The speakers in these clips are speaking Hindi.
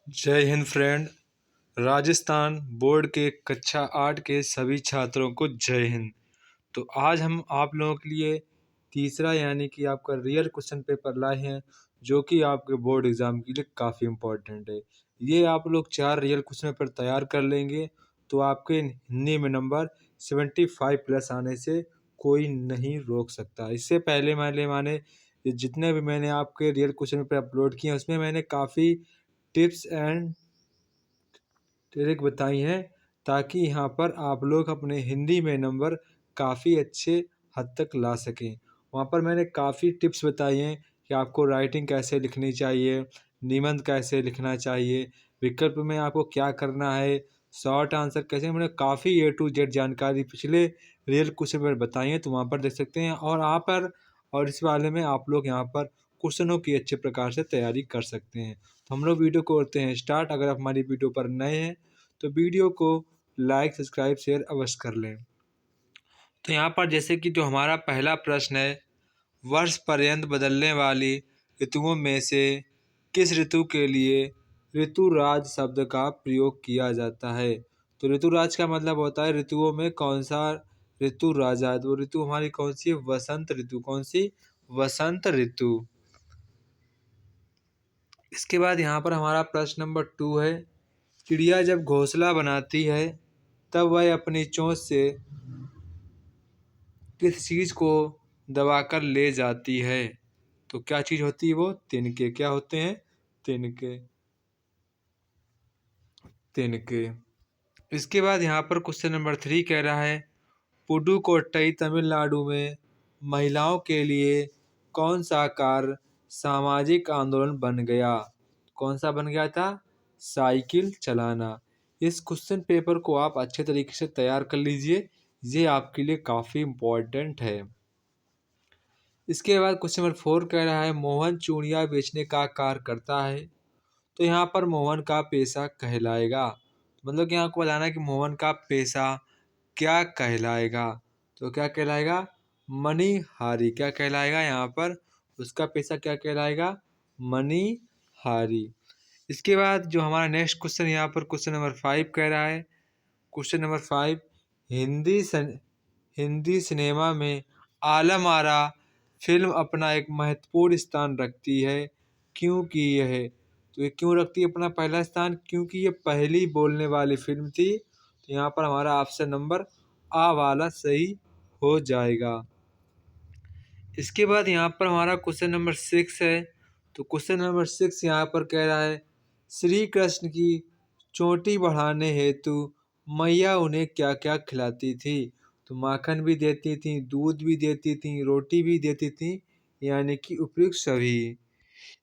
जय हिंद फ्रेंड। राजस्थान बोर्ड के कक्षा 8 के सभी छात्रों को जय हिंद। तो आज हम आप लोगों के लिए तीसरा यानी कि आपका रियल क्वेश्चन पेपर लाए हैं, जो कि आपके बोर्ड एग्ज़ाम के लिए काफ़ी इम्पोर्टेंट है। ये आप लोग 4 रियल क्वेश्चन पेपर तैयार कर लेंगे तो आपके हिंदी में नंबर 75 प्लस आने से कोई नहीं रोक सकता। इससे पहले माने ये जितने भी मैंने आपके रियल क्वेश्चन पेपर अपलोड किए हैं, उसमें मैंने काफ़ी टिप्स एंड ट्रिक बताई हैं, ताकि यहाँ पर आप लोग अपने हिंदी में नंबर काफ़ी अच्छे हद तक ला सकें। वहाँ पर मैंने काफ़ी टिप्स बताई हैं कि आपको राइटिंग कैसे लिखनी चाहिए, निबंध कैसे लिखना चाहिए, विकल्प में आपको क्या करना है, शॉर्ट आंसर कैसे, मैंने काफ़ी ए टू जेड जानकारी पिछले रियल क्वेश्चन पेपर बताई हैं, तो वहाँ पर देख सकते हैं। और इस वाले में आप लोग यहाँ पर क्वेश्चनों की अच्छे प्रकार से तैयारी कर सकते हैं। तो हम लोग वीडियो को करते हैं स्टार्ट। अगर आप हमारी वीडियो पर नए हैं तो वीडियो को लाइक सब्सक्राइब शेयर अवश्य कर लें। तो यहाँ पर जैसे कि जो हमारा पहला प्रश्न है, वर्ष पर्यंत बदलने वाली ऋतुओं में से किस ऋतु के लिए ऋतुराज शब्द का प्रयोग किया जाता है। तो ऋतुराज का मतलब होता है ऋतुओं में कौन सा ऋतु राजा है। तो ऋतु हमारी कौन सी है? वसंत ऋतु। कौन सी? वसंत ऋतु। इसके बाद यहाँ पर हमारा प्रश्न नंबर 2 है, चिड़िया जब घोंसला बनाती है तब वह अपनी चोंच से किस चीज़ को दबाकर ले जाती है। तो क्या चीज़ होती है वो? तिनके। क्या होते हैं? तिनके। तिनके। इसके बाद यहाँ पर क्वेश्चन नंबर 3 कह रहा है, पुडुकोट्टई तमिलनाडु में महिलाओं के लिए कौन सा कार्य सामाजिक आंदोलन बन गया। कौन सा बन गया था? साइकिल चलाना। इस क्वेश्चन पेपर को आप अच्छे तरीके से तैयार कर लीजिए, ये आपके लिए काफ़ी इम्पोर्टेंट है। इसके बाद क्वेश्चन नंबर 4 कह रहा है, मोहन चूड़ियाँ बेचने का कार्य करता है, तो यहाँ पर मोहन का पेशा कहलाएगा। मतलब कि यहाँ आपको बताना है कि मोहन का पेशा क्या कहलाएगा। तो क्या कहलाएगा? मणिहारी। क्या कहलाएगा? यहाँ पर उसका पेशा क्या कहलाएगा? मणिहारी। इसके बाद जो हमारा नेक्स्ट क्वेश्चन यहाँ पर क्वेश्चन नंबर 5 कह रहा है, क्वेश्चन नंबर 5, हिंदी सिनेमा में आलम आरा फिल्म अपना एक महत्वपूर्ण स्थान रखती है, क्योंकि यह तो ये क्यों रखती है अपना पहला स्थान? क्योंकि ये पहली बोलने वाली फिल्म थी। तो यहाँ पर हमारा ऑप्शन नंबर आ वाला सही हो जाएगा। इसके बाद यहाँ पर हमारा क्वेश्चन नंबर 6 है। तो क्वेश्चन नंबर 6 यहाँ पर कह रहा है, श्री कृष्ण की चोटी बढ़ाने हेतु मैया उन्हें क्या क्या खिलाती थी। तो माखन भी देती थी, दूध भी देती थी, रोटी भी देती थी, यानी कि उपयुक्त सभी।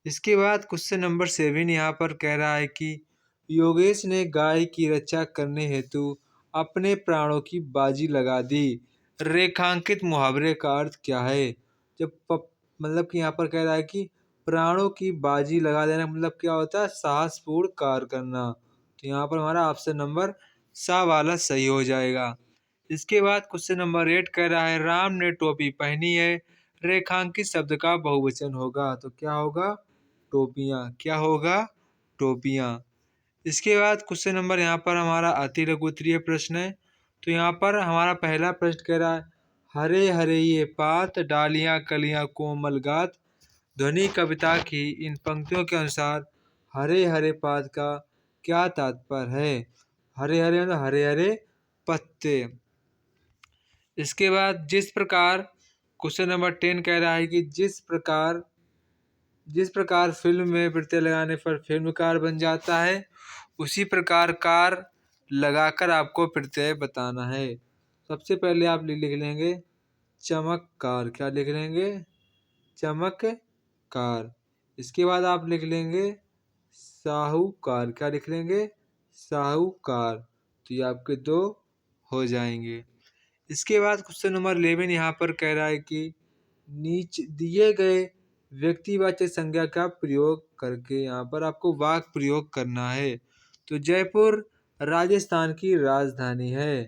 इसके बाद क्वेश्चन नंबर 7 यहाँ पर कह रहा है कि योगेश ने गाय की रक्षा करने हेतु अपने प्राणों की बाजी लगा दी। रेखांकित मुहावरे का अर्थ क्या है? मतलब कि यहाँ पर कह रहा है कि प्राणों की बाजी लगा देना मतलब क्या होता है? साहसपूर्ण कार्य करना। तो यहाँ पर हमारा ऑप्शन नंबर सा वाला सही हो जाएगा। इसके बाद क्वेश्चन नंबर 8 कह रहा है, राम ने टोपी पहनी है, रेखांकित शब्द का बहुवचन होगा। तो क्या होगा? टोपियाँ। क्या होगा? टोपियाँ। इसके बाद क्वेश्चन नंबर यहाँ पर हमारा अति लघु उत्तरीय प्रश्न है। तो यहाँ पर हमारा पहला प्रश्न कह रहा है, हरे हरे ये पात डालियाँ कलियाँ कोमल गात। ध्वनि कविता की इन पंक्तियों के अनुसार हरे हरे पात का क्या तात्पर्य है? हरे हरे मतलब हरे हरे पत्ते। इसके बाद जिस प्रकार क्वेश्चन नंबर 10 कह रहा है कि जिस प्रकार फिल्म में प्रत्यय लगाने पर फिल्मकार बन जाता है, उसी प्रकार कार लगाकर आपको प्रत्यय बताना है। सबसे पहले आप लिख लेंगे चमककार। क्या लिख लेंगे? चमककार। इसके बाद आप लिख लेंगे साहूकार। क्या लिख लेंगे? साहूकार। तो ये आपके 2 हो जाएंगे। इसके बाद क्वेश्चन नंबर 11 यहाँ पर कह रहा है कि नीचे दिए गए व्यक्तिवाचक संज्ञा का प्रयोग करके यहाँ पर आपको वाक्य प्रयोग करना है। तो जयपुर राजस्थान की राजधानी है।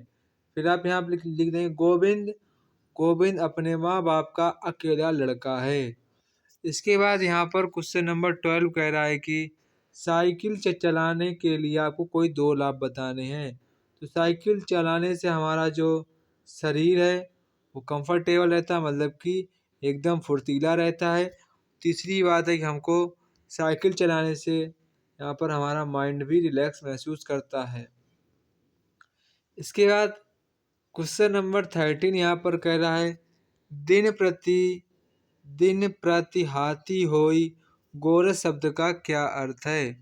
फिर आप यहाँ लिख देंगे गोविंद। गोविंद अपने माँ बाप का अकेला लड़का है। इसके बाद यहाँ पर क्वेश्चन नंबर 12 कह रहा है कि साइकिल चलाने के लिए आपको कोई 2 लाभ बताने हैं। तो साइकिल चलाने से हमारा जो शरीर है वो कंफर्टेबल रहता है, मतलब कि एकदम फुर्तीला रहता है। तीसरी बात है कि हमको साइकिल चलाने से यहाँ पर हमारा माइंड भी रिलैक्स महसूस करता है। इसके बाद क्वेश्चन नंबर 13 यहाँ पर कह रहा है, दिन प्रति हाथी होई गोरस शब्द का क्या अर्थ है।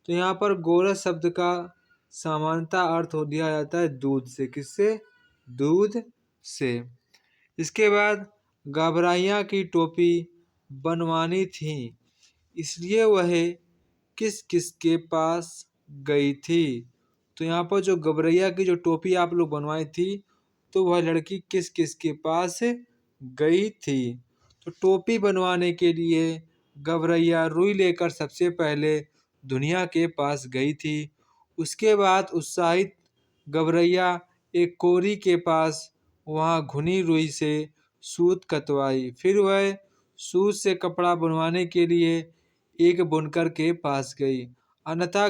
तो यहाँ पर गोरस शब्द का सामान्यतः अर्थ हो दिया जाता है दूध से। किससे? दूध से। इसके बाद घबराइयाँ की टोपी बनवानी थी, इसलिए वह किस किस के पास गई थी। तो यहाँ पर जो घबरैया की जो टोपी आप लोग बनवाई थी, तो वह लड़की किस किस के पास गई थी। तो टोपी बनवाने के लिए घबरैया रुई लेकर सबसे पहले दुनिया के पास गई थी। उसके बाद उत्साहित घबरैया एक कोरी के पास वहाँ घुनी रुई से सूत कतवाई। फिर वह सूत से कपड़ा बनवाने के लिए एक बुनकर के पास गई। अन्यथा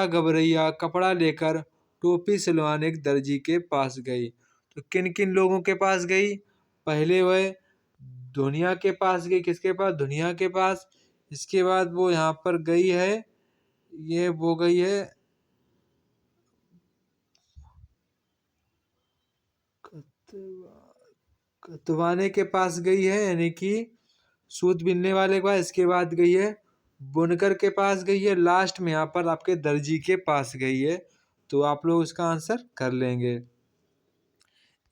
घबरैया कपड़ा लेकर टोपी सिलवाने एक दर्जी के पास गई। तो किन किन लोगों के पास गई? पहले वह दुनिया के पास गई। किसके पास? दुनिया के पास। इसके बाद वो यहाँ पर गई है, ये वो गई है कतवाने के पास गई है, यानी कि सूत बिनने वाले के पास। इसके बाद गई है बुनकर के पास गई है। लास्ट में यहाँ पर आपके दर्जी के पास गई है। तो आप लोग इसका आंसर कर लेंगे।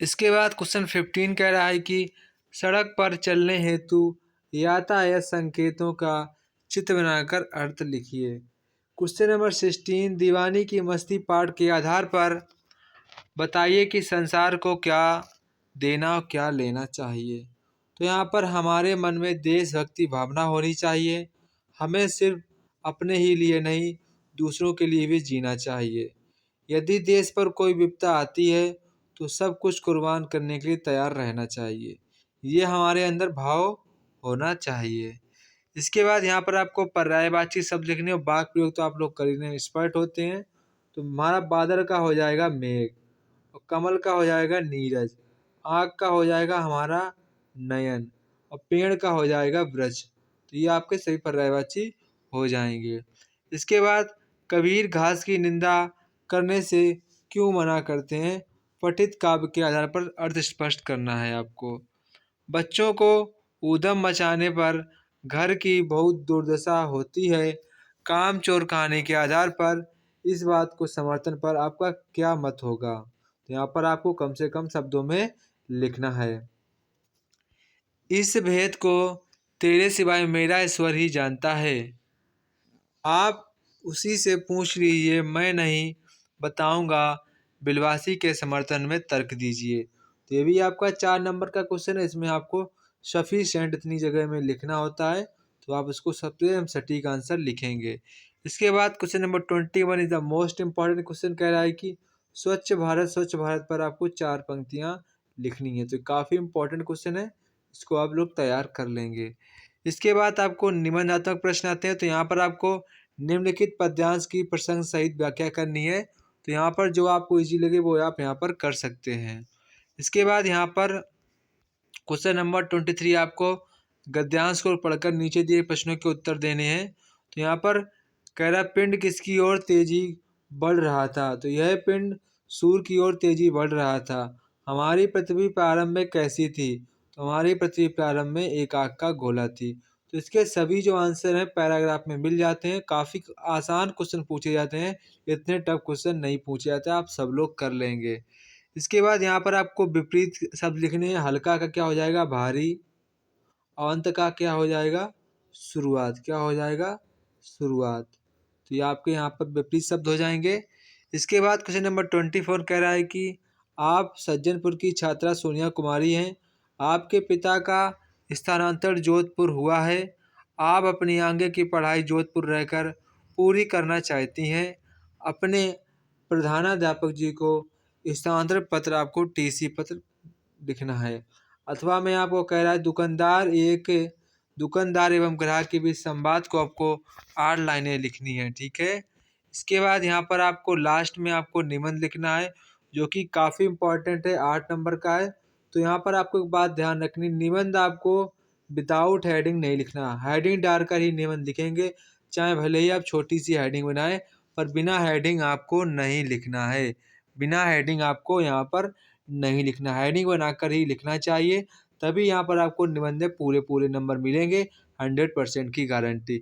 इसके बाद क्वेश्चन 15 कह रहा है कि सड़क पर चलने हेतु यातायात संकेतों का चित्र बनाकर अर्थ लिखिए। क्वेश्चन नंबर 16, दीवानी की मस्ती पाठ के आधार पर बताइए कि संसार को क्या देना और क्या लेना चाहिए। तो यहाँ पर हमारे मन में देशभक्ति भावना होनी चाहिए। हमें सिर्फ अपने ही लिए नहीं, दूसरों के लिए भी जीना चाहिए। यदि देश पर कोई विपदा आती है तो सब कुछ कुर्बान करने के लिए तैयार रहना चाहिए। ये हमारे अंदर भाव होना चाहिए। इसके बाद यहाँ पर आपको पर्यायवाची शब्द लिखने और वाक्य प्रयोग तो आप लोग करने में एक्सपर्ट होते हैं। तो हमारा बादल का हो जाएगा मेघ, और कमल का हो जाएगा नीरज, आँख का हो जाएगा हमारा नयन, और पेड़ का हो जाएगा वृक्ष। तो ये आपके सही पर्यायवाची हो जाएंगे। इसके बाद कबीर घास की निंदा करने से क्यों मना करते हैं? पठित काव्य के आधार पर अर्थ स्पष्ट करना है आपको। बच्चों को ऊधम मचाने पर घर की बहुत दुर्दशा होती है। काम चोर कहानी के आधार पर इस बात को समर्थन पर आपका क्या मत होगा? तो यहाँ पर आपको कम से कम शब्दों में लिखना है। इस भेद को तेरे सिवाय मेरा ईश्वर ही जानता है, आप उसी से पूछ लीजिए, मैं नहीं बताऊंगा। बिलवासी के समर्थन में तर्क दीजिए। तो ये भी आपका 4 नंबर का क्वेश्चन है। इसमें आपको सफिशिएंट इतनी जगह में लिखना होता है, तो आप उसको सबसे सटीक आंसर लिखेंगे। इसके बाद question number 21 is the most important question. कह रहा है कि स्वच्छ भारत पर आपको 4 पंक्तियाँ लिखनी है। तो काफ़ी इंपॉर्टेंट क्वेश्चन है, इसको आप लोग तैयार कर लेंगे। इसके बाद आपको निबंधात्मक प्रश्न आते हैं। तो यहाँ पर आपको निम्नलिखित पद्यांश की प्रसंग सहित व्याख्या करनी है। तो यहाँ पर जो आपको इजी लगे वो आप यहाँ पर कर सकते हैं। इसके बाद यहाँ पर क्वेश्चन नंबर 23 आपको गद्यांश को पढ़कर नीचे दिए प्रश्नों के उत्तर देने हैं। तो यहाँ पर कह रहा पिंड किसकी ओर तेजी बढ़ रहा था? तो यह पिंड सूर्य की ओर तेजी बढ़ रहा था। हमारी पृथ्वी प्रारंभ में कैसी थी? तो हमारी पृथ्वी प्रारंभ में एक आग का गोला थी। तो इसके सभी जो आंसर हैं पैराग्राफ में मिल जाते हैं। काफ़ी आसान क्वेश्चन पूछे जाते हैं, इतने टफ क्वेश्चन नहीं पूछे जाते, आप सब लोग कर लेंगे। इसके बाद यहाँ पर आपको विपरीत शब्द लिखने हैं। हल्का का क्या हो जाएगा? भारी। अंत का क्या हो जाएगा? शुरुआत। क्या हो जाएगा? शुरुआत। तो ये आपके यहाँ पर विपरीत शब्द हो जाएंगे। इसके बाद क्वेश्चन नंबर 24 कह रहा है कि आप सज्जनपुर की छात्रा सोनिया कुमारी हैं। आपके पिता का स्थानांतरण जोधपुर हुआ है। आप अपनी आगे की पढ़ाई जोधपुर रहकर पूरी करना चाहती हैं। अपने प्रधानाध्यापक जी को स्थानांतरण पत्र आपको टीसी पत्र लिखना है। अथवा में आपको कह रहा है दुकानदार एक दुकानदार एवं ग्राहक के बीच संवाद को आपको 8 लाइनें लिखनी है, ठीक है। इसके बाद यहाँ पर आपको लास्ट में आपको निबंध लिखना है, जो कि काफ़ी इम्पोर्टेंट है, 8 नंबर का है। तो यहाँ पर आपको एक बात ध्यान रखनी, निबंध आपको विदाउट हेडिंग नहीं लिखना, हेडिंग डालकर ही निबंध लिखेंगे। चाहे भले ही आप छोटी सी हेडिंग बनाएं, पर बिना हेडिंग आपको नहीं लिखना है। बिना हेडिंग आपको यहाँ पर नहीं लिखना, हेडिंग बनाकर ही लिखना चाहिए, तभी यहाँ पर आपको निबंध में पूरे नंबर मिलेंगे, 100% की गारंटी।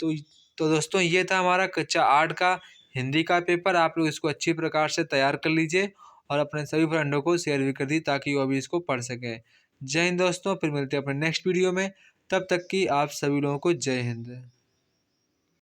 तो तो दोस्तों ये था हमारा कक्षा 8 का हिंदी का पेपर। आप लोग इसको अच्छी प्रकार से तैयार कर लीजिए और अपने सभी फ्रेंडों को शेयर भी कर दीजिए, ताकि वो भी इसको पढ़ सकें। जय हिंद दोस्तों, फिर मिलते हैं अपने नेक्स्ट वीडियो में। तब तक की आप सभी लोगों को जय हिंद।